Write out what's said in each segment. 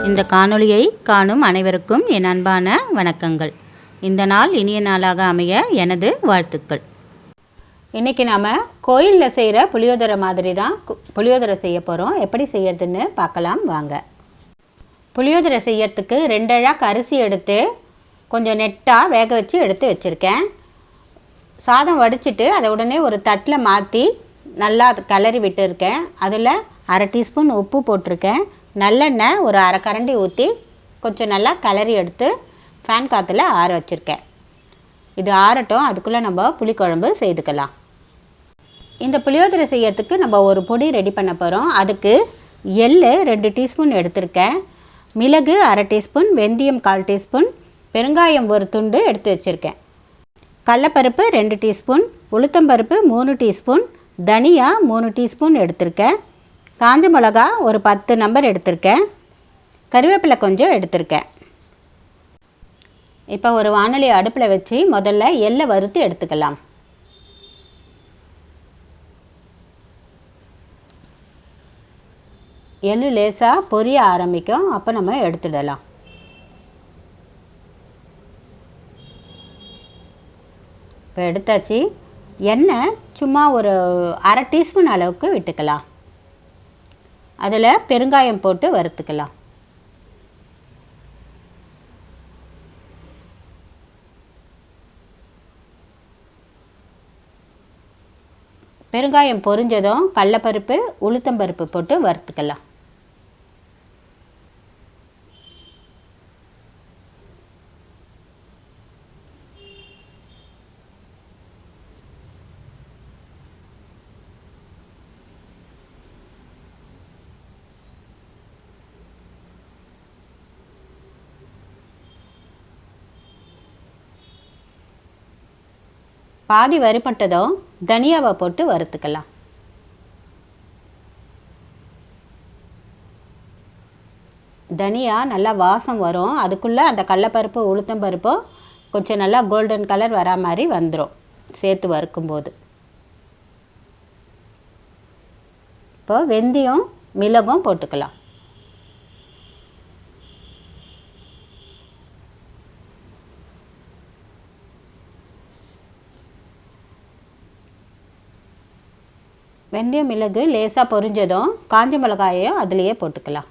இந்த காணொளியை காணும் அனைவருக்கும் என் அன்பான வணக்கங்கள். இந்த நாள் இனிய நாளாக அமைய எனது வாழ்த்துக்கள். இன்றைக்கி நாம் கோயிலில் செய்கிற புளியோதரை மாதிரி தான் புளியோதரை செய்ய போகிறோம். எப்படி செய்யறதுன்னு பார்க்கலாம் வாங்க. புளியோதரை செய்யறதுக்கு 2 அழாக்கு அரிசி எடுத்து கொஞ்சம் நெட்டாக வேக வச்சு எடுத்து வச்சுருக்கேன். சாதம் வடிச்சிட்டு அதை உடனே ஒரு தட்டில் மாற்றி நல்லா கிளறி விட்டுருக்கேன். அதில் 1/2 டீஸ்பூன் உப்பு போட்டிருக்கேன். நல்லெண்ணெய் ஒரு 1/2 கரண்டி ஊற்றி கொஞ்சம் நல்லா கிளறி எடுத்து ஃபேன் காற்றுல ஆற வச்சுருக்கேன். இது ஆறட்டும், அதுக்குள்ளே நம்ம புளிக்குழம்பு செய்துக்கலாம். இந்த புளியோதரை செய்யறதுக்கு நம்ம ஒரு பொடி ரெடி பண்ண போகிறோம். அதுக்கு எள்ளு 2 டீஸ்பூன் எடுத்திருக்கேன், மிளகு 1/2 டீஸ்பூன், வெந்தயம் 1/4 டீஸ்பூன், பெருங்காயம் ஒரு துண்டு எடுத்து வச்சுருக்கேன், கடலைப்பருப்பு 2 டீஸ்பூன், உளுத்தம்பருப்பு 3 டீஸ்பூன், தனியா 3 டீஸ்பூன் எடுத்திருக்கேன், காஞ்ச மிளகா ஒரு 10 நம்பர் எடுத்திருக்கேன், கறிவேப்பிலை கொஞ்சம் எடுத்திருக்கேன். இப்போ ஒரு வாணலி அடுப்பில் வச்சு முதல்ல எள்ளை வறுத்து எடுத்துக்கலாம். எள்ளு லேசாக பொரிய ஆரம்பிக்கும், அப்போ நம்ம எடுத்துடலாம். இப்போ எடுத்தாச்சு. எண்ணெய் சும்மா ஒரு 1/2 டீஸ்பூன் அளவுக்கு விட்டுக்கலாம். அதில் பெருங்காயம் போட்டு வறுத்துக்கலாம். பெருங்காயம் பொரிஞ்சதும் கடலைப்பருப்பு உளுத்தம்பருப்பு போட்டு வறுத்துக்கலாம். பாதி வறுபட்டதும் தனியாவை போட்டு வறுத்துக்கலாம். தனியா நல்லா வாசம் வரும். அதுக்குள்ளே அந்த கடலைப்பருப்பு உளுத்தம்பருப்பும் கொஞ்சம் நல்லா கோல்டன் கலர் வரா மாதிரி வந்துடும் சேர்த்து வறுக்கும்போது. இப்போ வெந்தயம் மிளகும் போட்டுக்கலாம். வெந்தயம் மிளகு லேசாக பொரிஞ்சதும் காஞ்ச மிளகாயையும் அதுலேயே போட்டுக்கலாம்.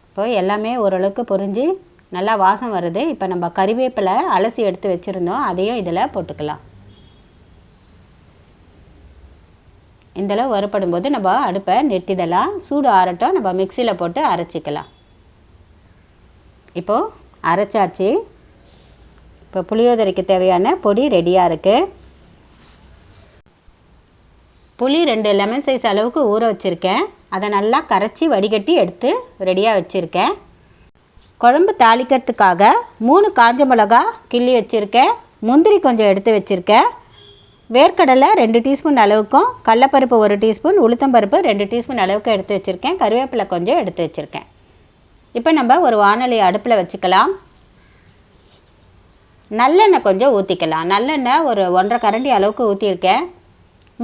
இப்போ எல்லாமே ஓரளவுக்கு பொரிஞ்சு நல்லா வாசம் வருது. இப்போ நம்ம கறிவேப்பிலை அலசி எடுத்து வச்சுருந்தோம், அதையும் இதில் போட்டுக்கலாம். இந்தளவு வறுபடும் போது நம்ம அடுப்பை நிறுத்திடலாம். சூடு ஆறட்டும், நம்ம மிக்சியில் போட்டு அரைச்சிக்கலாம். இப்போது அரைச்சாச்சு. இப்போ புளியோதரைக்கு தேவையான பொடி ரெடியாக இருக்குது. புளி 2 லெமன் சைஸ் அளவுக்கு ஊற வச்சுருக்கேன். அதை நல்லா கரைச்சி வடிகட்டி எடுத்து ரெடியாக வச்சுருக்கேன். குழம்பு தாளிக்கிறதுக்காக 3 காஞ்ச மிளகா கிள்ளி வச்சுருக்கேன், முந்திரி கொஞ்சம் எடுத்து வச்சுருக்கேன், வேர்க்கடலை 2 டீஸ்பூன் அளவுக்கும், கடலைப்பருப்பு 1 டீஸ்பூன், உளுத்தம்பருப்பு 2 டீஸ்பூன் அளவுக்கு எடுத்து வச்சுருக்கேன், கறிவேப்பிலை கொஞ்சம் எடுத்து வச்சுருக்கேன். இப்போ நம்ம ஒரு வாணலி அடுப்பில் வச்சுக்கலாம். நல்லெண்ணெய் கொஞ்சம் ஊற்றிக்கலாம். நல்லெண்ணெய் ஒரு 1/2 கரண்டி அளவுக்கு ஊற்றிருக்கேன்,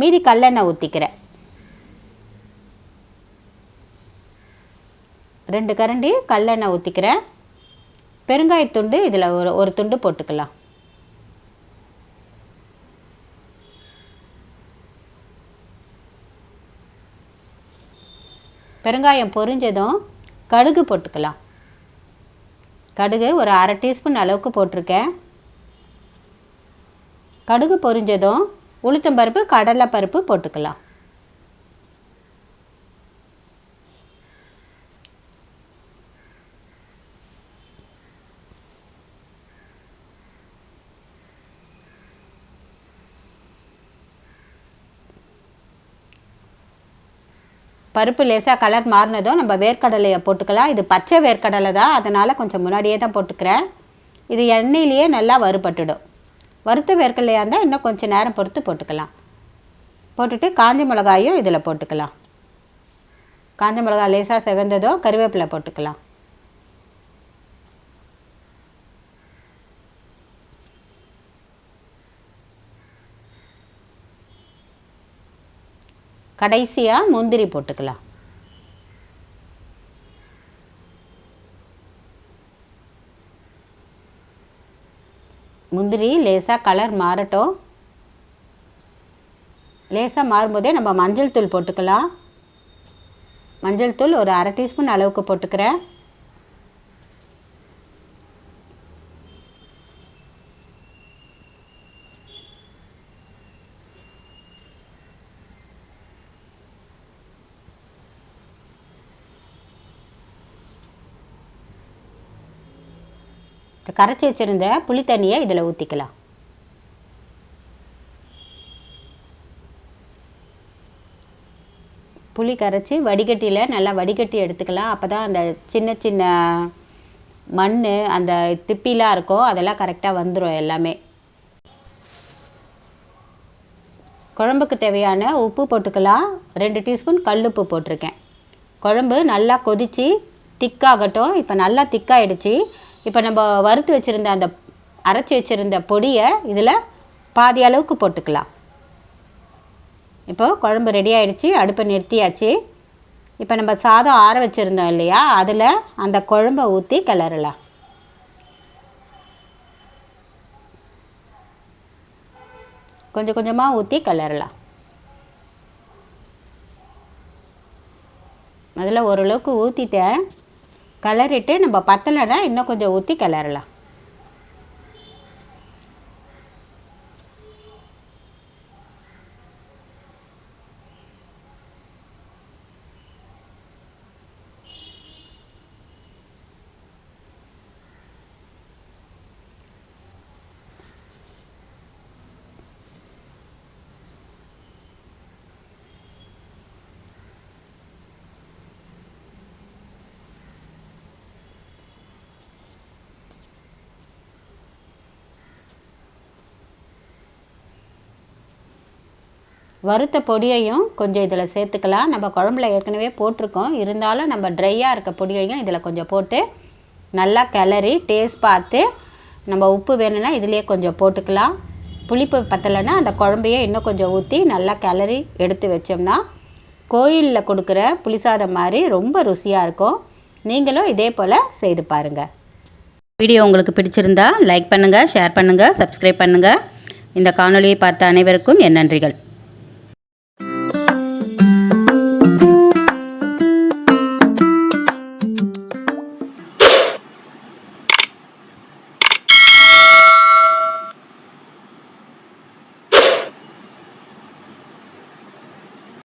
மீதி கல்லெண்ணெய் ஊற்றிக்கிறேன். 2 கரண்டி கல்லெண்ணெய் ஊற்றிக்கிறேன். பெருங்காயத்துண்டு இதில் ஒரு துண்டு போட்டுக்கலாம். பெருங்காயம் பொரிஞ்சதும் கடுகு போட்டுக்கலாம். கடுகு ஒரு 1/2 டீஸ்பூன் அளவுக்கு போட்டிருக்கேன். கடுகு பொரிஞ்சதும் உளுத்தம்பருப்பு கடலைப்பருப்பு போட்டுக்கலாம். பருப்பு லேசாக கலர் மாறினதும் நம்ம வேர்க்கடலையை போட்டுக்கலாம். இது பச்சை வேர்க்கடலை தான், அதனால் கொஞ்சம் முன்னாடியே தான் போட்டுக்கிறேன். இது எண்ணெயிலேயே நல்லா வறுபட்டுடும். வறுத்த வேர்க்கடலையாக இருந்தால் இன்னும் கொஞ்சம் நேரம் பொறுத்து போட்டுக்கலாம். போட்டுட்டு காஞ்ச மிளகாயும் இதில் போட்டுக்கலாம். காஞ்ச மிளகாய் லேசாக செவந்ததும் கறிவேப்பிலை போட்டுக்கலாம். கடைசியாக முந்திரி போட்டுக்கலாம். முந்திரி லேசாக கலர் மாறட்டும். லேசாக மாறும்போதே நம்ம மஞ்சள் தூள் போட்டுக்கலாம். மஞ்சள் தூள் ஒரு 1/2 டீஸ்பூன் அளவுக்கு போட்டுக்கிறேன். கரைச்சி வச்சுருந்த புளி தண்ணியை இதில் ஊற்றிக்கலாம். புளி கரைச்சி வடிகட்டியில் நல்லா வடிகட்டி எடுத்துக்கலாம். அப்போ தான் அந்த சின்ன சின்ன மண் அந்த திப்பிலாம் இருக்கும், அதெல்லாம் கரெக்டாக வந்துடும் எல்லாமே. குழம்புக்கு தேவையான உப்பு போட்டுக்கலாம். 2 டீஸ்பூன் கல்லுப்பு போட்டிருக்கேன். குழம்பு நல்லா கொதித்து திக்காகட்டும். இப்போ நல்லா திக்காகிடுச்சு. இப்போ நம்ம வறுத்து வச்சுருந்த அந்த அரைச்சி வச்சுருந்த பொடியை இதில் பாதி அளவுக்கு போட்டுக்கலாம். இப்போது குழம்பு ரெடி ஆகிடுச்சு. அடுப்பை நிறுத்தியாச்சு. இப்போ நம்ம சாதம் ஆற வச்சுருந்தோம் இல்லையா, அதில் அந்த குழம்பை ஊற்றி கிளறலாம். கொஞ்சம் கொஞ்சமாக ஊற்றி கிளறலாம். அதில் ஓரளவுக்கு ஊற்றிட்டேன். கிளறிட்டு நம்ம பத்தலைன்னா இன்னும் கொஞ்சம் ஊற்றி கிளறலாம். வறுத்த பொடியையும் கொஞ்சம் இதில் சேர்த்துக்கலாம். நம்ம குழம்புல ஏற்கனவே போட்டிருக்கோம், இருந்தாலும் நம்ம ட்ரையாக இருக்க பொடியையும் இதில் கொஞ்சம் போட்டு நல்லா கிளறி டேஸ்ட் பார்த்து நம்ம உப்பு வேணும்னா இதிலே கொஞ்சம் போட்டுக்கலாம். புளிப்பு பத்தலைன்னா அந்த குழம்பையே இன்னும் கொஞ்சம் ஊற்றி நல்லா கிளறி எடுத்து வச்சோம்னா கோயிலில் கொடுக்குற புளிசாதம் மாதிரி ரொம்ப ருசியாக இருக்கும். நீங்களும் இதே போல் செய்து பாருங்கள். வீடியோ உங்களுக்கு பிடிச்சிருந்தா லைக் பண்ணுங்கள், ஷேர் பண்ணுங்கள், சப்ஸ்கிரைப் பண்ணுங்கள். இந்த காணொளியை பார்த்த அனைவருக்கும் என் நன்றிகள்.